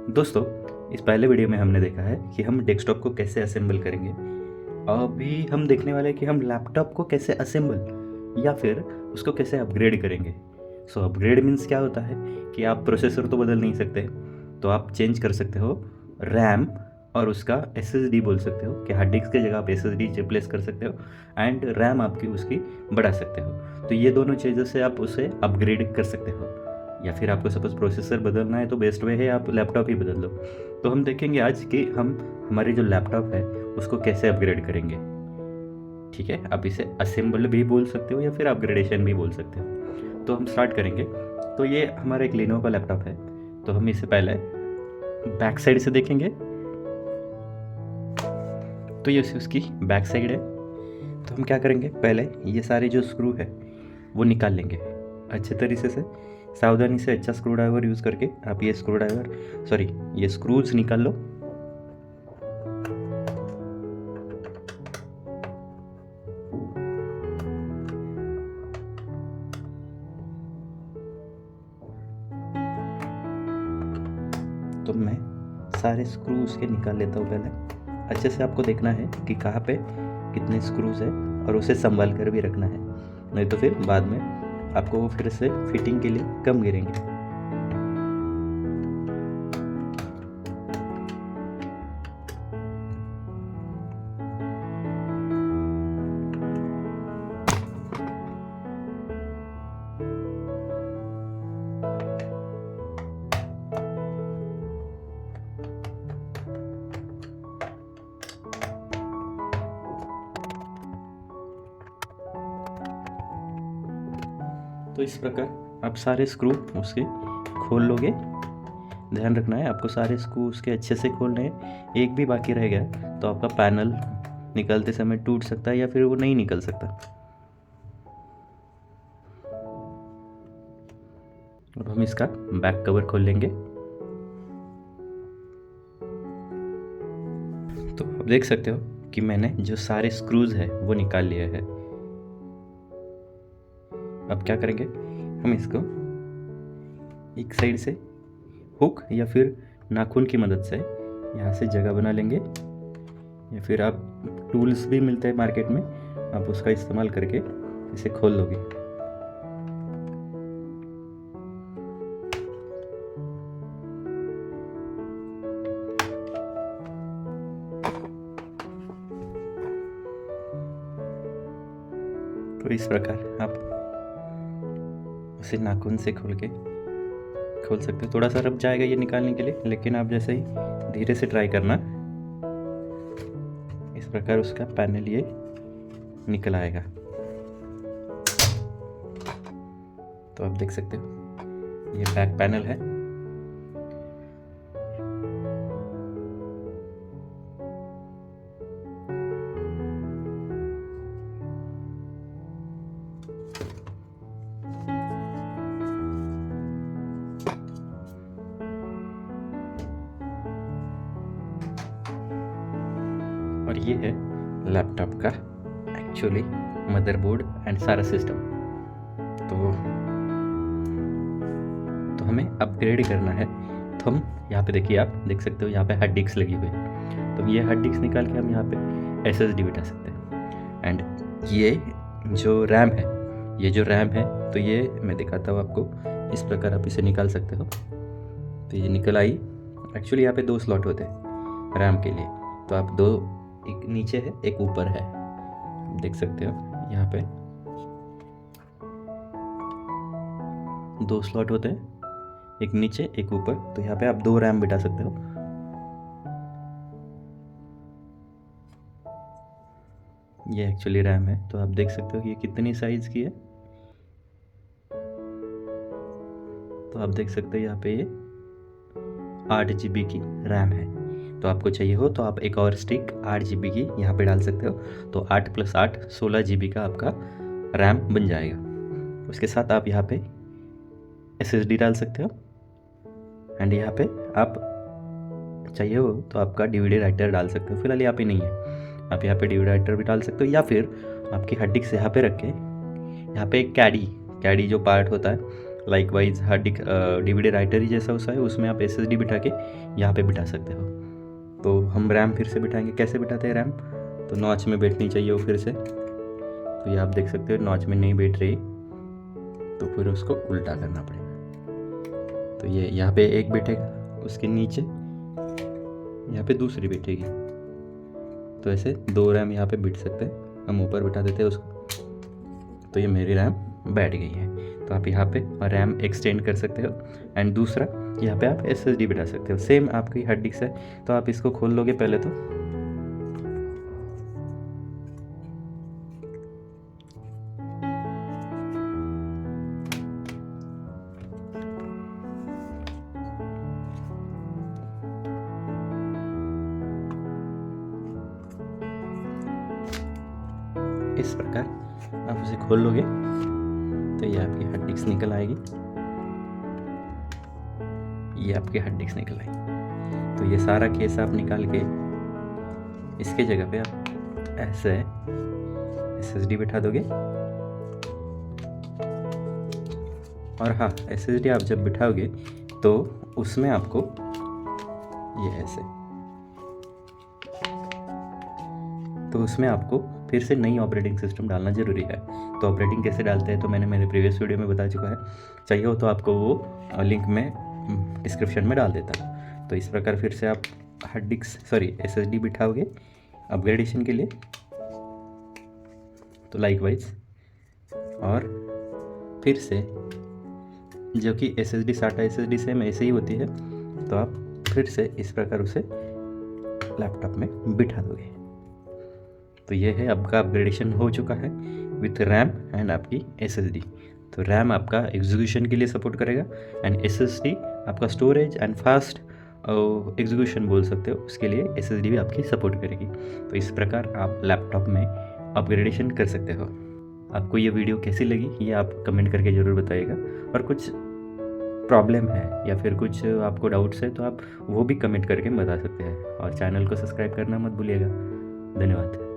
दोस्तों, इस पहले वीडियो में हमने देखा है कि हम डेस्कटॉप को कैसे असेंबल करेंगे। अभी हम देखने वाले हैं कि हम लैपटॉप को कैसे असेंबल या फिर उसको कैसे अपग्रेड करेंगे। अपग्रेड मीन्स क्या होता है कि आप प्रोसेसर तो बदल नहीं सकते, तो आप चेंज कर सकते हो रैम और उसका एसएसडी बोल सकते हो कि हार्ड डिस्क की जगह आप एसएसडी रिप्लेस कर सकते हो एंड रैम आपकी उसकी बढ़ा सकते हो। तो ये दोनों चीज़ों से आप उसे अपग्रेड कर सकते हो। या फिर आपको सपोज प्रोसेसर बदलना है तो बेस्ट वे है आप लैपटॉप ही बदल लो। तो हम देखेंगे आज कि हम हमारे जो लैपटॉप है उसको कैसे अपग्रेड करेंगे। ठीक है, आप इसे असेंबल भी बोल सकते हो या फिर अपग्रेडेशन भी बोल सकते हो। तो हम स्टार्ट करेंगे। तो ये हमारा एक लिनोवो का लैपटॉप है। तो हम इसे पहले बैक साइड से देखेंगे। तो ये उसकी बैक साइड है। तो हम क्या करेंगे, पहले ये सारे जो स्क्रू है वो निकाल लेंगे अच्छे तरीके से। सावधानी से अच्छा स्क्रू ड्राइवर यूज़ करके आप ये स्क्रूज निकाल लो। तो मैं सारे स्क्रूज के निकाल लेता हूँ पहले। अच्छे से आपको देखना है कि कहाँ पे कितने स्क्रूज है और उसे संभाल कर भी रखना है, नहीं तो फिर बाद में आपको वो फिर से फिटिंग के लिए कम गिरेंगे। तो इस प्रकार आप सारे स्क्रू उसके खोल लोगे। ध्यान रखना है आपको सारे स्क्रू उसके अच्छे से खोलने हैं। एक भी बाकी रह गया तो आपका पैनल निकलते समय टूट सकता है या फिर वो नहीं निकल सकता। अब हम इसका बैक कवर खोल लेंगे। तो आप देख सकते हो कि मैंने जो सारे स्क्रूज है वो निकाल लिया है। अब क्या करेंगे, हम इसको एक साइड से हुक या फिर नाखून की मदद से यहाँ से जगह बना लेंगे, या फिर आप टूल्स भी मिलते हैं मार्केट में, आप उसका इस्तेमाल करके इसे खोल लोगे। तो इस प्रकार आप उसे नाखून से खोल सकते हो। थोड़ा सा रब जाएगा ये निकालने के लिए, लेकिन आप जैसे ही धीरे से ट्राई करना, इस प्रकार उसका पैनल ये निकल आएगा। तो आप देख सकते हो ये बैक पैनल है। और ये है लैपटॉप का एक्चुअली मदरबोर्ड एंड सारा सिस्टम। तो हमें अपग्रेड करना है। तो हम यहाँ पे देखिए, आप देख सकते हो यहाँ पे हार्ड डिस्क लगी हुई है। तो ये हार्ड डिस्क निकाल के हम यहाँ पे एसएसडी बिठा सकते हैं। एंड ये जो रैम है तो ये मैं दिखाता हूँ आपको। इस प्रकार आप इसे निकाल सकते हो। तो ये निकल आई। एक्चुअली यहाँ पे 2 स्लॉट होते हैं रैम के लिए। तो आप एक नीचे है एक ऊपर है, देख सकते हो यहाँ पे 2 स्लॉट होते हैं, एक नीचे एक ऊपर। तो यहाँ पे आप 2 रैम बिठा सकते हो। ये एक्चुअली रैम है। तो आप देख सकते हो कि ये कितनी साइज की है। तो आप देख सकते हो यहाँ पे ये 8 GB की रैम है। तो आपको चाहिए हो तो आप एक और स्टिक 8 GB की यहाँ पे डाल सकते हो। तो 8 + 8 16 GB का आपका रैम बन जाएगा। उसके साथ आप यहाँ पे SSD डाल सकते हो। एंड यहाँ पे आप चाहिए हो तो आपका DVD राइटर डाल सकते हो। फिलहाल यहाँ पे नहीं है, आप यहाँ पे DVD राइटर भी डाल सकते हो, या फिर आपकी हार्ड डिस्क यहाँ पे रख के यहाँ पे एक कैडी जो पार्ट होता है likewise hard disk DVD writer ही जैसा होता है, उसमें आप SSD बिठा के यहाँ पे बिठा सकते हो। तो हम रैम फिर से बिठाएंगे। कैसे बिठाते हैं रैम? तो नॉच में बैठनी चाहिए वो फिर से। तो ये आप देख सकते हो नॉच में नहीं बैठ रही, तो फिर उसको उल्टा करना पड़ेगा। तो ये यहाँ पे एक बैठेगा, उसके नीचे यहाँ पे दूसरी बैठेगी। तो ऐसे 2 रैम यहाँ पे बिठ सकते हैं। हम ऊपर बिठा देते हैं उसको। तो ये मेरी रैम बैठ गई है। तो आप यहाँ पे रैम एक्सटेंड कर सकते हो। एंड दूसरा यहाँ पे आप SSD बिठा सकते हो। सेम आपकी हार्ड डिस्क है। तो आप इसको खोल लोगे पहले तो। इस प्रकार आप उसे खोल लोगे तो ये आपकी हार्ड डिस्क निकल आएगी। ये आपकी हार्ड डिस्क निकल आएगी। तो ये सारा केस आप निकाल के इसके जगह पे आप ऐसे SSD बिठा दोगे। और हाँ, SSD आप जब बिठाओगे तो उसमें आपको ये ऐसे, तो उसमें आपको फिर से नई ऑपरेटिंग सिस्टम डालना ज़रूरी है। तो ऑपरेटिंग कैसे डालते हैं तो मैंने मेरे प्रीवियस वीडियो में बता चुका है। चाहिए हो तो आपको वो लिंक में डिस्क्रिप्शन में डाल देता हूँ। तो इस प्रकार फिर से आप हार्ड डिस्क SSD बिठाओगे अपग्रेडेशन के लिए। तो लाइकवाइज और फिर से जो कि SSD SATA SSD सेम ऐसे ही होती है, तो आप फिर से इस प्रकार उसे लैपटॉप में बिठा दोगे। तो ये है आपका अपग्रेडेशन हो चुका है विथ रैम एंड आपकी SSD। तो रैम आपका एग्जीक्यूशन के लिए सपोर्ट करेगा एंड SSD आपका स्टोरेज एंड फास्ट एग्जीक्यूशन बोल सकते हो, उसके लिए SSD भी आपकी सपोर्ट करेगी। तो इस प्रकार आप लैपटॉप में अपग्रेडेशन कर सकते हो। आपको ये वीडियो कैसी लगी ये आप कमेंट करके ज़रूर बताइएगा। और कुछ प्रॉब्लम है या फिर कुछ आपको डाउट्स है तो आप वो भी कमेंट करके बता सकते हैं। और चैनल को सब्सक्राइब करना मत भूलिएगा। धन्यवाद।